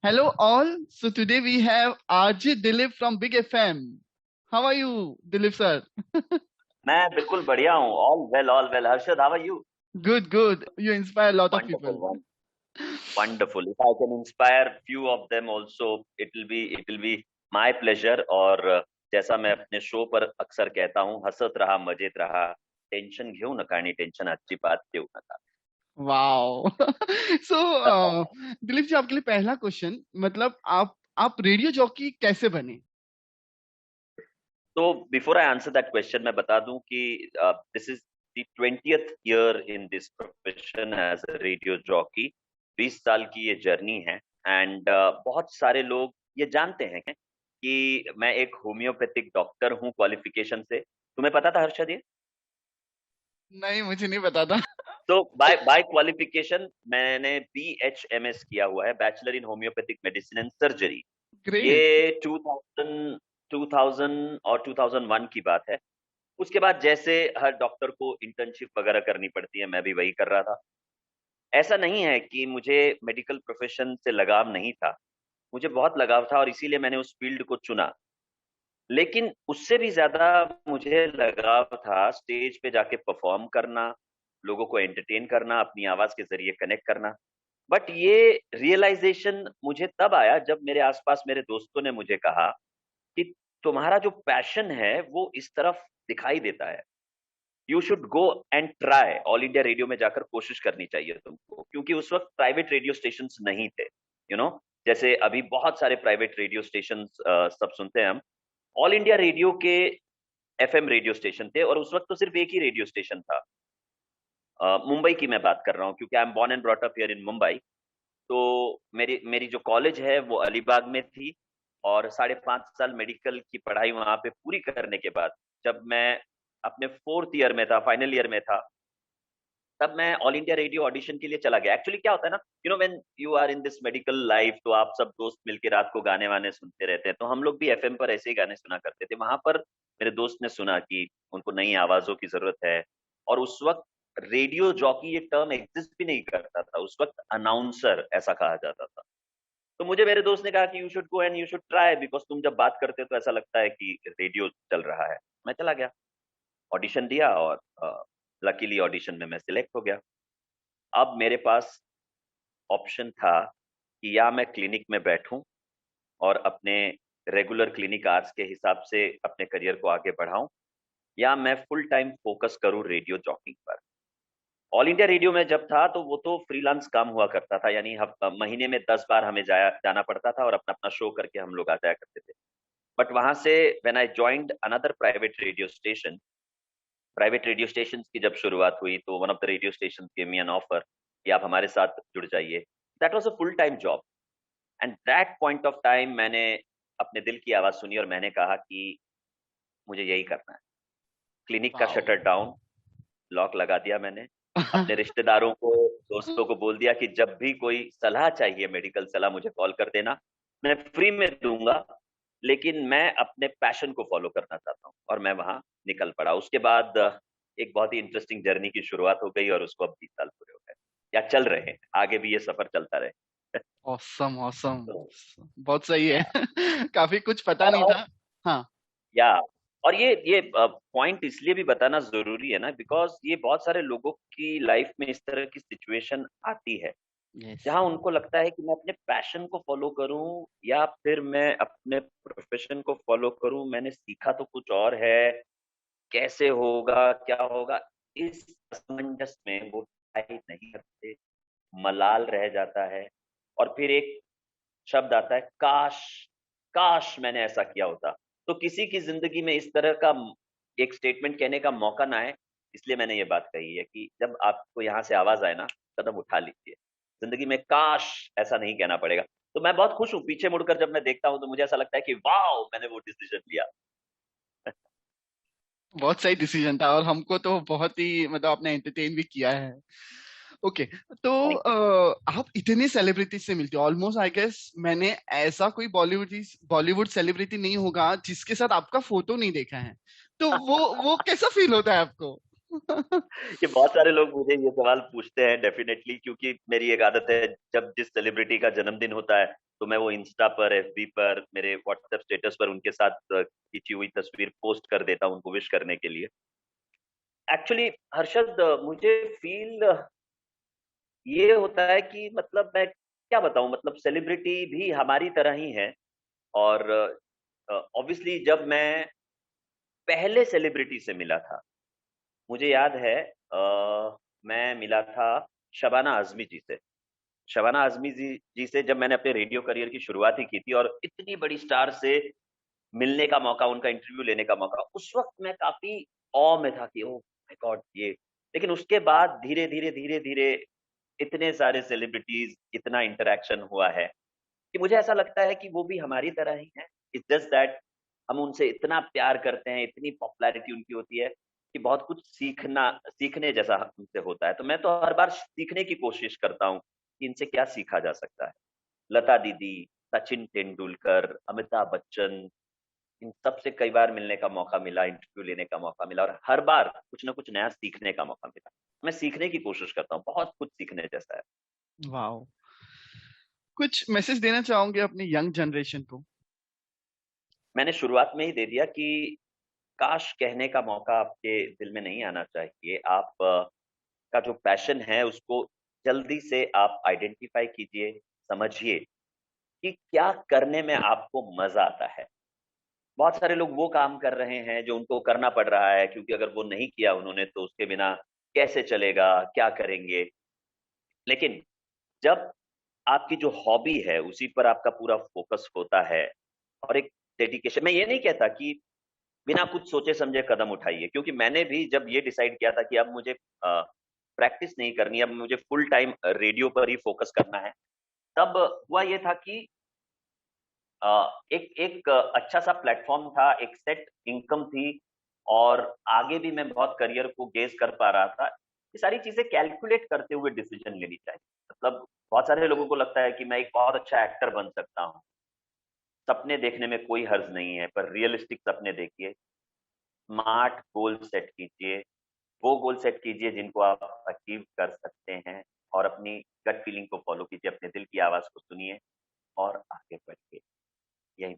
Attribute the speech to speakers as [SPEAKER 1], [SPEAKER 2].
[SPEAKER 1] Hello all. So today we have RJ Dilip from Big FM. How are you, Dilip sir?
[SPEAKER 2] मैं बिल्कुल बढ़िया हूँ. All well. Harshad, how are you?
[SPEAKER 1] Good, good. You inspire a lot of
[SPEAKER 2] Wonderful
[SPEAKER 1] people.
[SPEAKER 2] one. Wonderful. If I can inspire few of them also, it will be my pleasure. और जैसा मैं अपने show पर अक्सर कहता हूँ, हसत रहा मजेत रहा, टेंशन घेऊ नका आणि टेंशन आजची बात देऊ नका.
[SPEAKER 1] वाओ. सो दिलीप जी, आपके लिए पहला क्वेश्चन, मतलब आप रेडियो जॉकी कैसे बने?
[SPEAKER 2] तो before I answer that question मैं बता दूं कि this is the 20th year in this profession as a radio jockey. 20 साल की ये जर्नी है. एंड बहुत सारे लोग ये जानते हैं कि मैं एक होम्योपैथिक डॉक्टर हूँ क्वालिफिकेशन से. तुम्हें पता था हर्षद ये?
[SPEAKER 1] नहीं, मुझे नहीं पता था.
[SPEAKER 2] तो बाय क्वालिफिकेशन मैंने BHMS किया हुआ है, bachelor in homeopathic medicine and surgery.
[SPEAKER 1] Great.
[SPEAKER 2] ये 2000 और 2001 की बात है. उसके बाद जैसे हर डॉक्टर को इंटर्नशिप वगैरह करनी पड़ती है, मैं भी वही कर रहा था. ऐसा नहीं है कि मुझे मेडिकल प्रोफेशन से लगाव नहीं था, मुझे बहुत लगाव था और इसीलिए मैंने उस फील्ड को चुना. लेकिन उससे भी ज्यादा मुझे लगाव था स्टेज पे जाके परफॉर्म करना, लोगों को एंटरटेन करना, अपनी आवाज के जरिए कनेक्ट करना. बट ये रियलाइजेशन मुझे तब आया जब मेरे आसपास मेरे दोस्तों ने मुझे कहा कि तुम्हारा जो पैशन है वो इस तरफ दिखाई देता है, you should go and try. All India radio में जाकर कोशिश करनी चाहिए तुमको, क्योंकि उस वक्त प्राइवेट रेडियो स्टेशन नहीं थे. जैसे अभी बहुत सारे प्राइवेट रेडियो स्टेशन सब सुनते हैं हम. ऑल इंडिया रेडियो के FM रेडियो स्टेशन थे और उस वक्त तो सिर्फ एक ही रेडियो स्टेशन था. मुंबई की मैं बात कर रहा हूँ क्योंकि I am born and brought up here in Mumbai. तो मेरी मेरी जो कॉलेज है वो अलीबाग में थी. और 5.5 साल मेडिकल की पढ़ाई वहां पे पूरी करने के बाद जब मैं अपने 4th ईयर में था, फाइनल ईयर में था, तब मैं ऑल इंडिया रेडियो ऑडिशन के लिए चला गया. एक्चुअली क्या होता है ना, when you are in this medical life, तो आप सब दोस्त मिलके रात को गाने वाने सुनते रहते हैं. तो हम लोग भी FM पर ऐसे ही गाने सुना करते थे. वहां पर मेरे दोस्त ने सुना कि उनको नई आवाजों की जरूरत है. और उस वक्त रेडियो जॉकी ये टर्म एग्जिस्ट भी नहीं करता था, उस वक्त अनाउंसर ऐसा कहा जाता था. तो मुझे मेरे दोस्त ने कहा कि you should go and you should try, because तुम जब बात करते हो तो ऐसा लगता है कि रेडियो चल रहा है. मैं चला गया, ऑडिशन दिया और लकीली ऑडिशन में मैं सिलेक्ट हो गया. अब मेरे पास ऑप्शन था कि या मैं क्लिनिक में बैठूं और अपने रेगुलर क्लिनिक आवर्स के हिसाब से अपने करियर को आगे बढ़ाऊं, या मैं फुल टाइम फोकस करूं रेडियो जॉकिंग पर. ऑल इंडिया रेडियो में जब था तो वो तो फ्रीलांस काम हुआ करता था, यानी महीने में 10 बार हमें जाना पड़ता था और अपना अपना शो करके हम लोग आ जाया करते थे. बट वहां से when I joined another private radio station की जब शुरुआत हुई, तो one of the radio station gave me an offer कि आप हमारे साथ जुड़ जाइए. That was a full time job. And that point of time मैंने अपने दिल की आवाज सुनी और मैंने कहा कि मुझे यही करना है. क्लिनिक का
[SPEAKER 1] वाओ.
[SPEAKER 2] शटर डाउन, लॉक लगा दिया मैंने. अपने रिश्तेदारों को, दोस्तों को बोल दिया कि जब भी कोई सलाह चाहिए, मेडिकल सलाह, मुझे कॉल कर देना, मैं फ्री में दूंगा. लेकिन मैं अपने पैशन को फॉलो करना चाहता हूँ और मैं वहां निकल पड़ा. उसके बाद एक बहुत ही इंटरेस्टिंग जर्नी की शुरुआत हो गई और उसको अब 20 साल पूरे हो गए, या चल रहे हैं. आगे भी ये सफर चलता रहे.
[SPEAKER 1] Awesome, awesome.
[SPEAKER 2] तो,
[SPEAKER 1] बहुत सही है.
[SPEAKER 2] या
[SPEAKER 1] काफी कुछ पता नहीं
[SPEAKER 2] और
[SPEAKER 1] था. हाँ.
[SPEAKER 2] या और ये पॉइंट इसलिए भी बताना जरूरी है ना, बिकॉज ये बहुत सारे लोगों की लाइफ में इस तरह की सिचुएशन आती है
[SPEAKER 1] यस.
[SPEAKER 2] जहां उनको लगता है कि मैं अपने पैशन को फॉलो करूं या फिर मैं अपने प्रोफेशन को फॉलो करूं. मैंने सीखा तो कुछ और है, कैसे होगा, क्या होगा, इस असमंजस में वो डिसाइड नहीं करते, मलाल रह जाता है. और फिर एक शब्द आता है, काश, काश मैंने ऐसा किया होता. तो किसी की जिंदगी में इस तरह का एक स्टेटमेंट कहने का मौका ना आए, इसलिए मैंने ये बात कही है कि जब आपको यहाँ से आवाज आए ना, कदम उठा लीजिए. जिंदगी में काश ऐसा नहीं कहना पड़ेगा. तो मैं बहुत खुश हूँ. पीछे मुड़कर जब मैं देखता हूँ तो मुझे ऐसा लगता है कि वाह, मैंने वो डिसीजन लिया.
[SPEAKER 1] बहुत सही डिसीजन था और हमको तो बहुत ही, मतलब आपने एंटरटेन भी किया है. ओके. तो
[SPEAKER 2] थैंक यू.
[SPEAKER 1] आप इतने सेलिब्रिटी से मिलते हो, ऑलमोस्ट आई गेस मैंने ऐसा कोई बॉलीवुड सेलिब्रिटी नहीं होगा जिसके साथ आपका फोटो नहीं देखा है. तो वो कैसा फील होता है आपको?
[SPEAKER 2] ये बहुत सारे लोग मुझे ये सवाल पूछते हैं डेफिनेटली, क्योंकि मेरी एक आदत है, जब जिस सेलिब्रिटी का जन्मदिन होता है तो मैं वो इंस्टा पर, एफबी पर, मेरे व्हाट्सएप स्टेटस पर उनके साथ खींची हुई तस्वीर पोस्ट कर देता हूँ उनको विश करने के लिए। एक्चुअली हर्षद, मुझे फील ये होता है कि मतलब मैं क्या बताऊं, मतलब सेलिब्रिटी भी हमारी तरह ही है। और ऑब्वियसली जब मैं पहले सेलिब्रिटी से मिला था, मुझे याद है, मैं मिला था शबाना आजमी जी से। शबाना आजमी जी से जब मैंने अपने रेडियो करियर की शुरुआत ही की थी, और इतनी बड़ी स्टार से मिलने का मौका, उनका इंटरव्यू लेने का मौका, उस वक्त मैं काफी ऑ में था कि ओह माय गॉड ये। लेकिन उसके बाद धीरे धीरे धीरे धीरे इतने सारे सेलिब्रिटीज, इतना इंटरेक्शन हुआ है कि मुझे ऐसा लगता है कि वो भी हमारी तरह ही है। इट्स जस्ट दैट हम उनसे इतना प्यार करते हैं, इतनी पॉपुलैरिटी उनकी होती है कि बहुत कुछ सीखने जैसा उनसे होता है। तो मैं तो हर बार सीखने की कोशिश करता हूँ कि इनसे क्या सीखा जा सकता है। लता दीदी, सचिन तेंदुलकर, अमिताभ बच्चन, इन सब से कई बार मिलने का मौका मिला, इंटरव्यू लेने का मौका मिला, और हर बार कुछ ना कुछ नया सीखने का मौका मिला। मैं सीखने की कोशिश करता हूँ, बहुत कुछ सीखने जैसा है।
[SPEAKER 1] वाओ। कुछ मैसेज देना चाहोगे अपनी यंग जनरेशन को?
[SPEAKER 2] मैंने शुरुआत में ही दे दिया कि काश कहने का मौका आपके दिल में नहीं आना चाहिए। आप का जो पैशन है उसको जल्दी से आप आइडेंटिफाई कीजिए, समझिए कि क्या करने में आपको मजा आता है। बहुत सारे लोग वो काम कर रहे हैं जो उनको करना पड़ रहा है, क्योंकि अगर वो नहीं किया उन्होंने तो उसके बिना कैसे चलेगा, क्या करेंगे। लेकिन जब आपकी जो हॉबी है उसी पर आपका पूरा फोकस होता है, और एक डेडिकेशन, मैं ये नहीं कहता कि बिना कुछ सोचे समझे कदम उठाइए, क्योंकि मैंने भी जब ये डिसाइड किया था कि अब मुझे प्रैक्टिस नहीं करनी, अब मुझे फुल टाइम रेडियो पर ही फोकस करना है, तब हुआ ये था कि एक एक अच्छा सा प्लेटफॉर्म था, एक सेट इनकम थी, और आगे भी मैं बहुत करियर को गेज कर पा रहा था। ये सारी चीजें कैलकुलेट करते हुए डिसीजन लेनी चाहिए। मतलब बहुत सारे लोगों को लगता है कि मैं एक बहुत अच्छा एक्टर बन सकता हूँ। सपने देखने में कोई हर्ज नहीं है, पर रियलिस्टिक सपने देखिए, स्मार्ट गोल सेट कीजिए, वो गोल सेट कीजिए जिनको आप अचीव कर सकते हैं, और अपनी गट फीलिंग को फॉलो कीजिए, अपने दिल की आवाज को सुनिए और आगे बढ़िए। यही